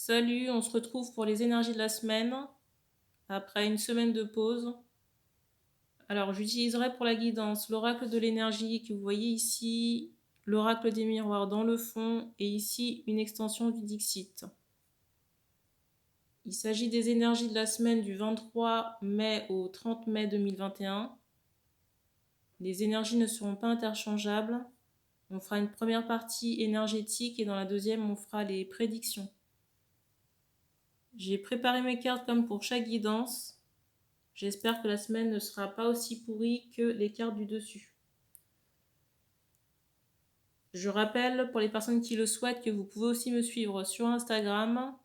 Salut, on se retrouve pour les énergies de la semaine, après une semaine de pause. Alors, j'utiliserai pour la guidance l'oracle de l'énergie que vous voyez ici, l'oracle des miroirs dans le fond, et ici une extension du Dixit. Il s'agit des énergies de la semaine du 23 mai au 30 mai 2021. Les énergies ne seront pas interchangeables. On fera une première partie énergétique et dans la deuxième, on fera les prédictions. J'ai préparé mes cartes comme pour chaque guidance. J'espère que la semaine ne sera pas aussi pourrie que les cartes du dessus. Je rappelle pour les personnes qui le souhaitent que vous pouvez aussi me suivre sur Instagram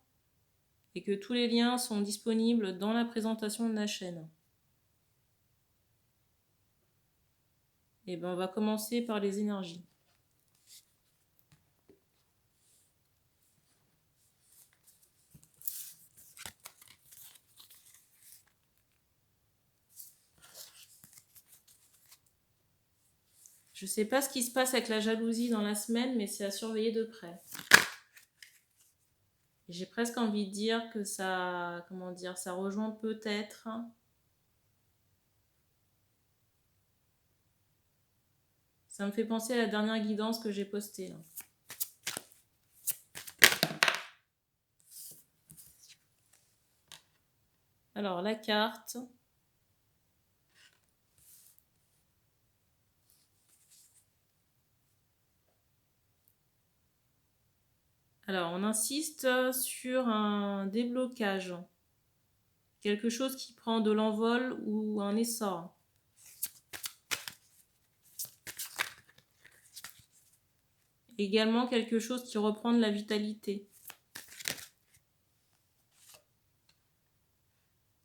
et que tous les liens sont disponibles dans la présentation de la chaîne. Et bien on va commencer par les énergies. Je ne sais pas ce qui se passe avec la jalousie dans la semaine, mais c'est à surveiller de près. J'ai presque envie de dire que ça, ça rejoint peut-être ça me fait penser à la dernière guidance que j'ai postée là. Alors la carte. Alors, on insiste sur un déblocage, quelque chose qui prend de l'envol ou un essor. Également quelque chose qui reprend de la vitalité.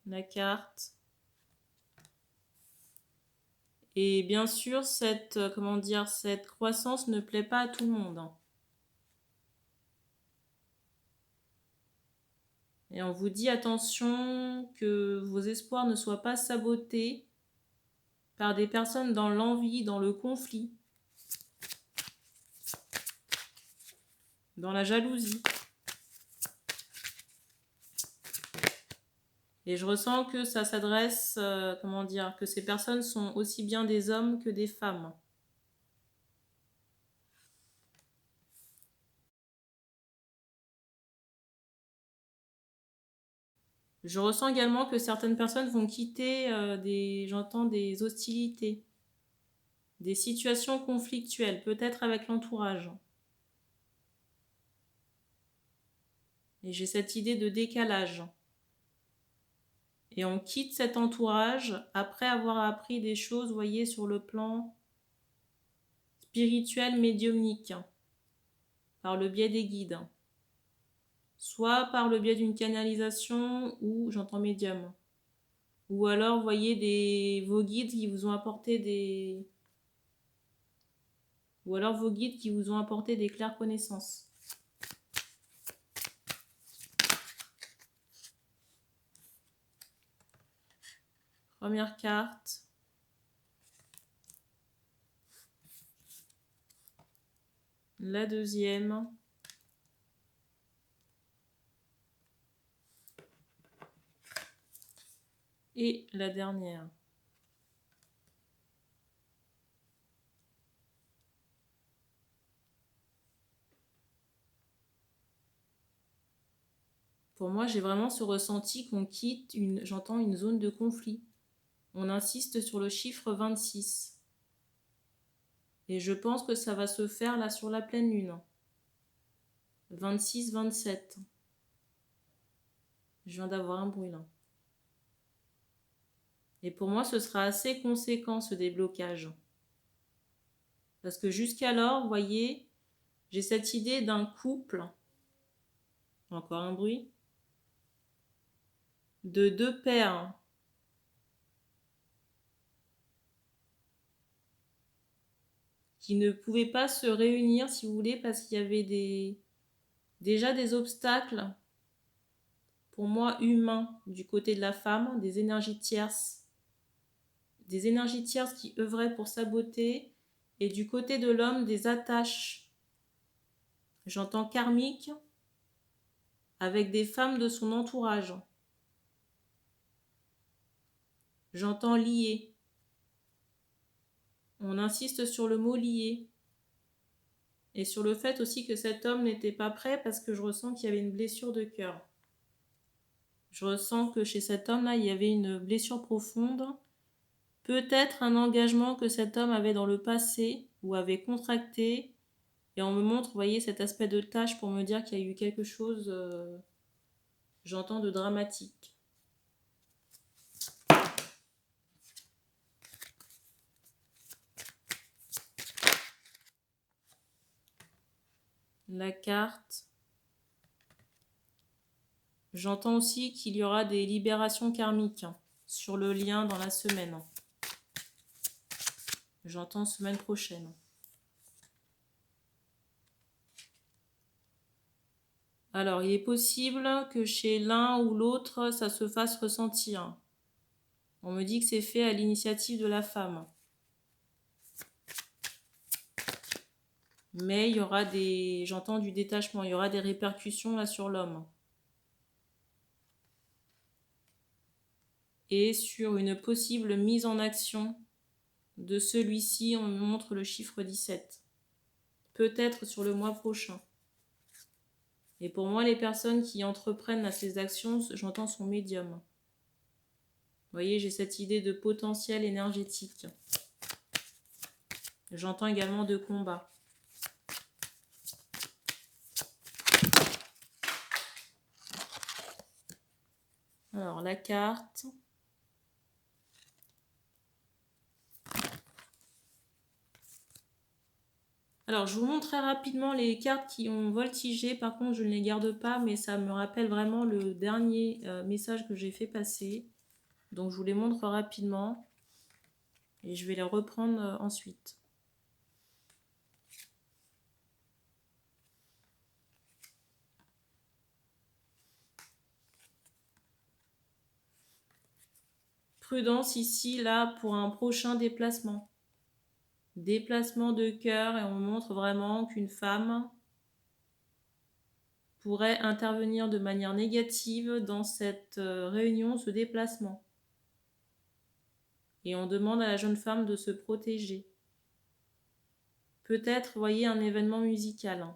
La carte. Et bien sûr, cette croissance ne plaît pas à tout le monde. Et on vous dit attention que vos espoirs ne soient pas sabotés par des personnes dans l'envie, dans le conflit, dans la jalousie. Et je ressens que ça s'adresse, que ces personnes sont aussi bien des hommes que des femmes. Je ressens également que certaines personnes vont quitter des hostilités, des situations conflictuelles, peut-être avec l'entourage. Et j'ai cette idée de décalage. Et on quitte cet entourage après avoir appris des choses, vous voyez, sur le plan spirituel médiumnique, par le biais des guides. Soit par le biais d'une canalisation ou j'entends médium. Ou alors, vous voyez, vos guides qui vous ont apporté des... Ou alors vos guides qui vous ont apporté des claires connaissances. Première carte. La deuxième. Et la dernière. Pour moi, j'ai vraiment ce ressenti qu'on quitte j'entends une zone de conflit. On insiste sur le chiffre 26. Et je pense que ça va se faire là sur la pleine lune. 26-27. Je viens d'avoir un bruit là. Et pour moi, ce sera assez conséquent ce déblocage. Parce que jusqu'alors, vous voyez, j'ai cette idée d'un couple. Encore un bruit. De deux pères. Qui ne pouvaient pas se réunir, si vous voulez, parce qu'il y avait déjà des obstacles, pour moi, humains, du côté de la femme, des énergies tierces qui œuvraient pour saboter, et du côté de l'homme, des attaches, j'entends karmiques, avec des femmes de son entourage. J'entends lié. On insiste sur le mot lié. Et sur le fait aussi que cet homme n'était pas prêt parce que je ressens qu'il y avait une blessure de cœur. Je ressens que chez cet homme-là, il y avait une blessure profonde. Peut-être un engagement que cet homme avait dans le passé ou avait contracté. Et on me montre, vous voyez, cet aspect de tâche pour me dire qu'il y a eu quelque chose, j'entends, de dramatique. La carte. J'entends aussi qu'il y aura des libérations karmiques sur le lien dans la semaine. J'entends semaine prochaine. Alors, il est possible que chez l'un ou l'autre, ça se fasse ressentir. On me dit que c'est fait à l'initiative de la femme. Mais il y aura j'entends du détachement, il y aura des répercussions là sur l'homme. Et sur une possible mise en action de celui-ci, on me montre le chiffre 17. Peut-être sur le mois prochain. Et pour moi, les personnes qui entreprennent ces actions, j'entends son médium. Vous voyez, j'ai cette idée de potentiel énergétique. J'entends également de combat. Alors, la carte. Alors, je vous montre très rapidement les cartes qui ont voltigé. Par contre, je ne les garde pas, mais ça me rappelle vraiment le dernier message que j'ai fait passer. Donc, je vous les montre rapidement. Et je vais les reprendre ensuite. Prudence ici, là, pour un prochain déplacement. Déplacement de cœur, et on montre vraiment qu'une femme pourrait intervenir de manière négative dans cette réunion, ce déplacement. Et on demande à la jeune femme de se protéger. Peut-être, vous voyez, un événement musical.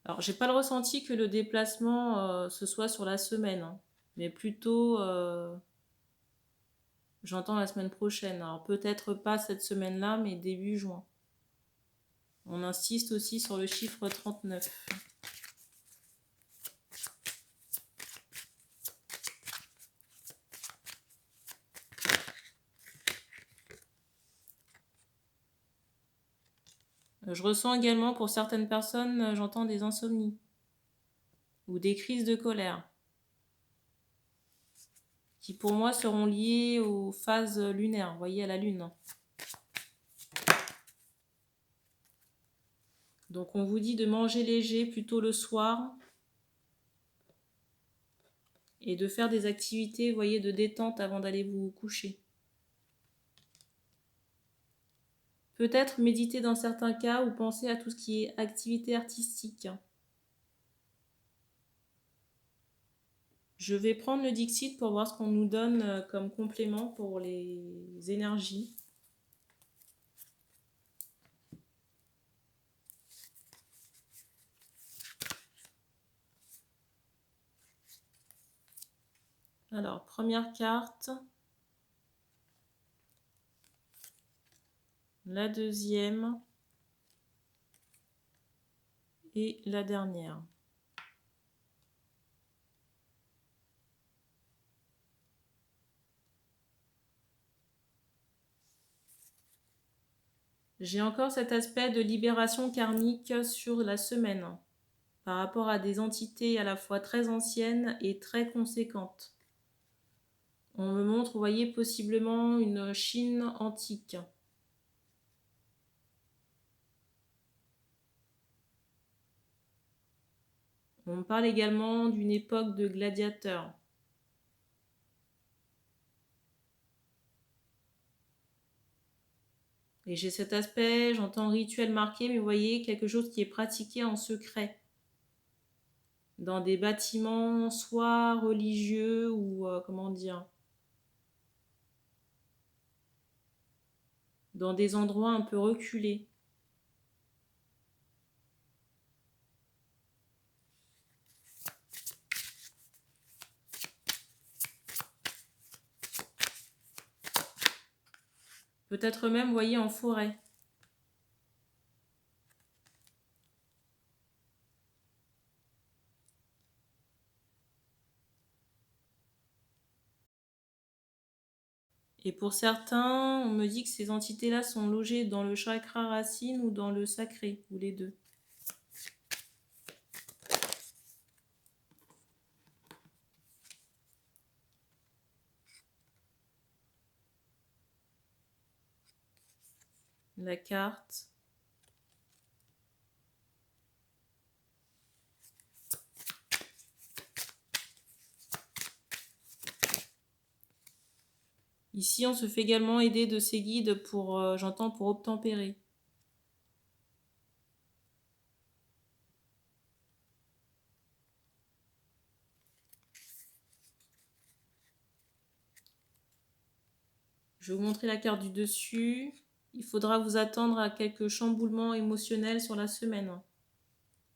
Alors, j'ai pas le ressenti que le déplacement ce soit sur la semaine, hein, mais plutôt, j'entends la semaine prochaine. Alors, peut-être pas cette semaine-là, mais début juin. On insiste aussi sur le chiffre 39. Je ressens également pour certaines personnes, j'entends des insomnies ou des crises de colère qui pour moi seront liées aux phases lunaires, vous voyez, à la lune. Donc on vous dit de manger léger plutôt le soir et de faire des activités, vous voyez, de détente avant d'aller vous coucher. Peut-être méditer dans certains cas ou penser à tout ce qui est activité artistique. Je vais prendre le Dixit pour voir ce qu'on nous donne comme complément pour les énergies. Alors, première carte. La deuxième. Et la dernière. J'ai encore cet aspect de libération karmique sur la semaine, par rapport à des entités à la fois très anciennes et très conséquentes. On me montre, vous voyez, possiblement une Chine antique. On me parle également d'une époque de gladiateurs. Et j'ai cet aspect, j'entends rituel marqué, mais vous voyez, quelque chose qui est pratiqué en secret. Dans des bâtiments soit religieux ou, comment dire, dans des endroits un peu reculés. Peut-être même, vous voyez, en forêt. Et pour certains, on me dit que ces entités-là sont logées dans le chakra racine ou dans le sacré, ou les deux. La carte. Ici, on se fait également aider de ses guides pour, j'entends, pour obtempérer. Je vais vous montrer la carte du dessus. Il faudra vous attendre à quelques chamboulements émotionnels sur la semaine.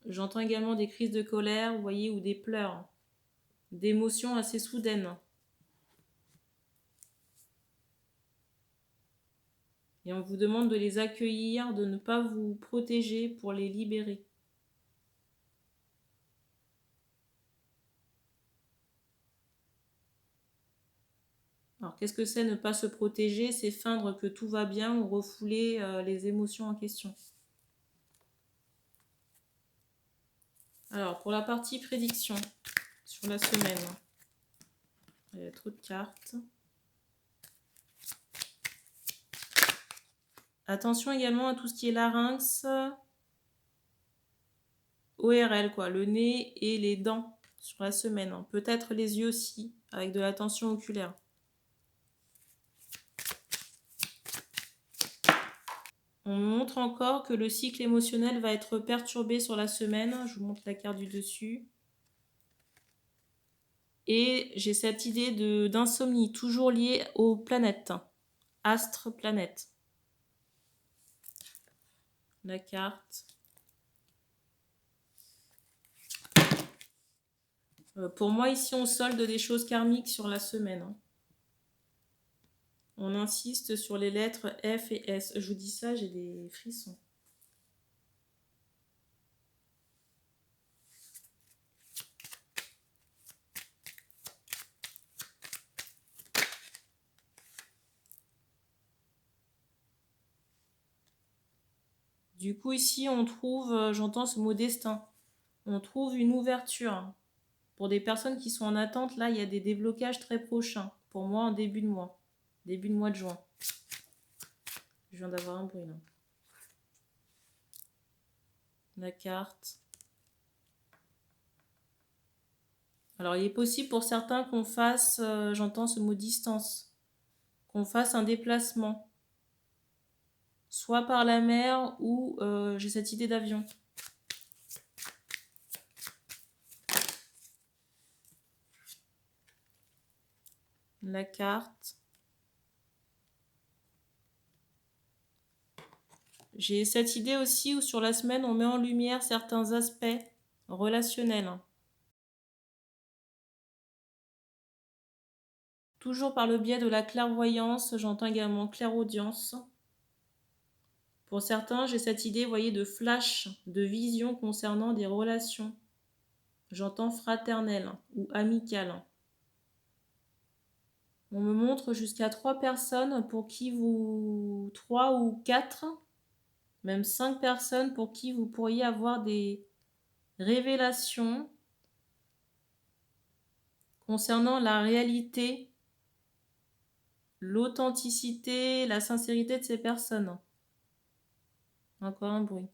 J'entends également des crises de colère, vous voyez, ou des pleurs, d'émotions assez soudaines. Et on vous demande de les accueillir, de ne pas vous protéger pour les libérer. Alors, qu'est-ce que c'est ne pas se protéger? C'est feindre que tout va bien ou refouler les émotions en question. Alors, pour la partie prédiction sur la semaine, il y a trop de cartes. Attention également à tout ce qui est larynx, ORL, quoi, le nez et les dents sur la semaine. Peut-être les yeux aussi, avec de la tension oculaire. On me montre encore que le cycle émotionnel va être perturbé sur la semaine. Je vous montre la carte du dessus. Et j'ai cette idée d'insomnie, toujours liée aux planètes. Astre, planète. La carte. Pour moi, ici, on solde des choses karmiques sur la semaine. On insiste sur les lettres F et S. Je vous dis ça, j'ai des frissons. Du coup, ici, on trouve, j'entends ce mot destin, on trouve une ouverture. Pour des personnes qui sont en attente, là, il y a des déblocages très prochains. Pour moi, en début de mois de juin. Je viens d'avoir un bruit, là. La carte. Alors, il est possible pour certains qu'on fasse, j'entends ce mot distance, qu'on fasse un déplacement. Soit par la mer ou j'ai cette idée d'avion. La carte. J'ai cette idée aussi où sur la semaine, on met en lumière certains aspects relationnels. Toujours par le biais de la clairvoyance, j'entends également clairaudience. Pour certains, j'ai cette idée, vous voyez, de flash, de vision concernant des relations. J'entends fraternelle ou amicale. On me montre jusqu'à 3 personnes pour qui vous... 3 ou 4, même 5 personnes pour qui vous pourriez avoir des révélations concernant la réalité, l'authenticité, la sincérité de ces personnes. Encore un bruit.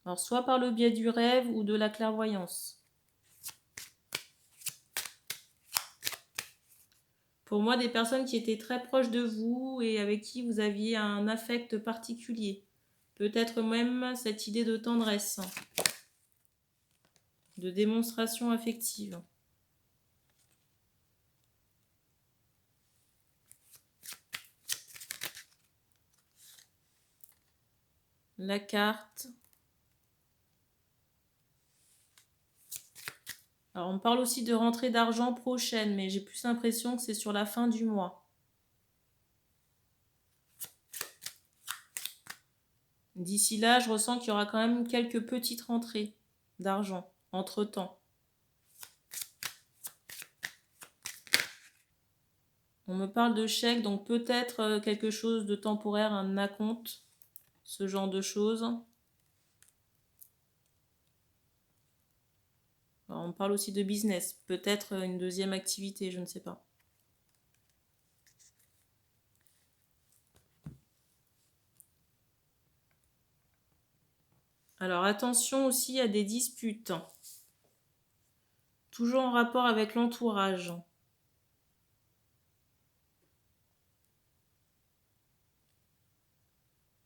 Alors, soit par le biais du rêve ou de la clairvoyance. Pour moi, des personnes qui étaient très proches de vous et avec qui vous aviez un affect particulier. Peut-être même cette idée de tendresse, de démonstration affective. La carte. Alors, on me parle aussi de rentrée d'argent prochaine, mais j'ai plus l'impression que c'est sur la fin du mois. D'ici là, je ressens qu'il y aura quand même quelques petites rentrées d'argent entre-temps. On me parle de chèque, donc peut-être quelque chose de temporaire, un acompte, ce genre de choses. Alors, on me parle aussi de business, peut-être une deuxième activité, je ne sais pas. Alors attention aussi à des disputes, toujours en rapport avec l'entourage.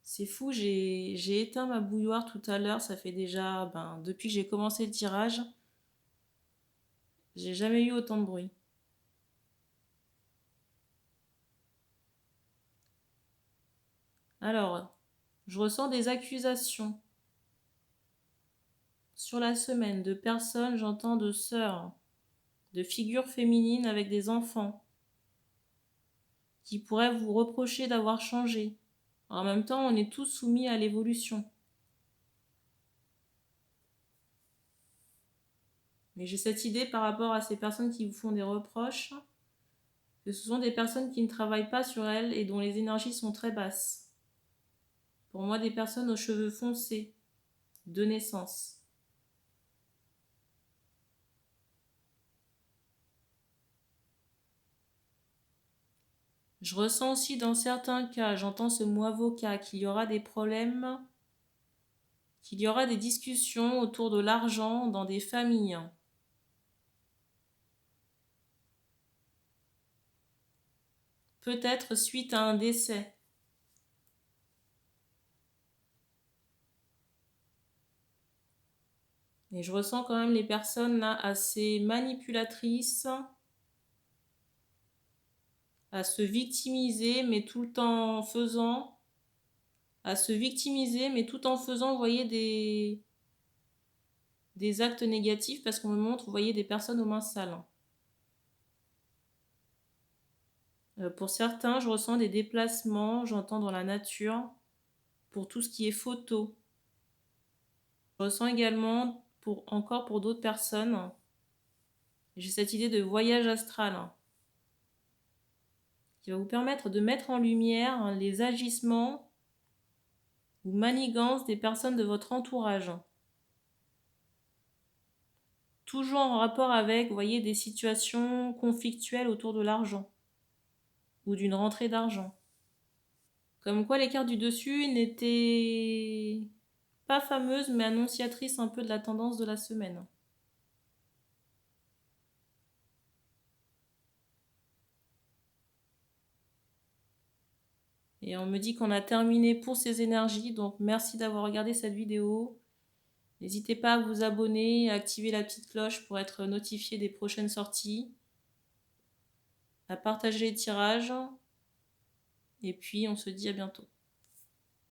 C'est fou, j'ai éteint ma bouilloire tout à l'heure, ça fait déjà, depuis que j'ai commencé le tirage, j'ai jamais eu autant de bruit. Alors, je ressens des accusations sur la semaine de personnes, j'entends de sœurs, de figures féminines avec des enfants, qui pourraient vous reprocher d'avoir changé. En même temps, on est tous soumis à l'évolution. Mais j'ai cette idée par rapport à ces personnes qui vous font des reproches, que ce sont des personnes qui ne travaillent pas sur elles et dont les énergies sont très basses. Pour moi, des personnes aux cheveux foncés, de naissance. Je ressens aussi dans certains cas, j'entends ce mot avocat, qu'il y aura des problèmes, qu'il y aura des discussions autour de l'argent dans des familles. Peut-être suite à un décès. Et je ressens quand même les personnes là assez manipulatrices, à se victimiser, mais tout en faisant, vous voyez, des actes négatifs, parce qu'on me montre, vous voyez, des personnes aux mains sales. Pour certains, je ressens des déplacements, j'entends dans la nature, pour tout ce qui est photo. Je ressens également, encore pour d'autres personnes, j'ai cette idée de voyage astral, qui va vous permettre de mettre en lumière les agissements ou manigances des personnes de votre entourage. Toujours en rapport avec, vous voyez, des situations conflictuelles autour de l'argent ou d'une rentrée d'argent. Comme quoi les cartes du dessus n'étaient pas fameuses, mais annonciatrices un peu de la tendance de la semaine. Et on me dit qu'on a terminé pour ces énergies, donc merci d'avoir regardé cette vidéo. N'hésitez pas à vous abonner, à activer la petite cloche pour être notifié des prochaines sorties, à partager les tirages, et puis on se dit à bientôt.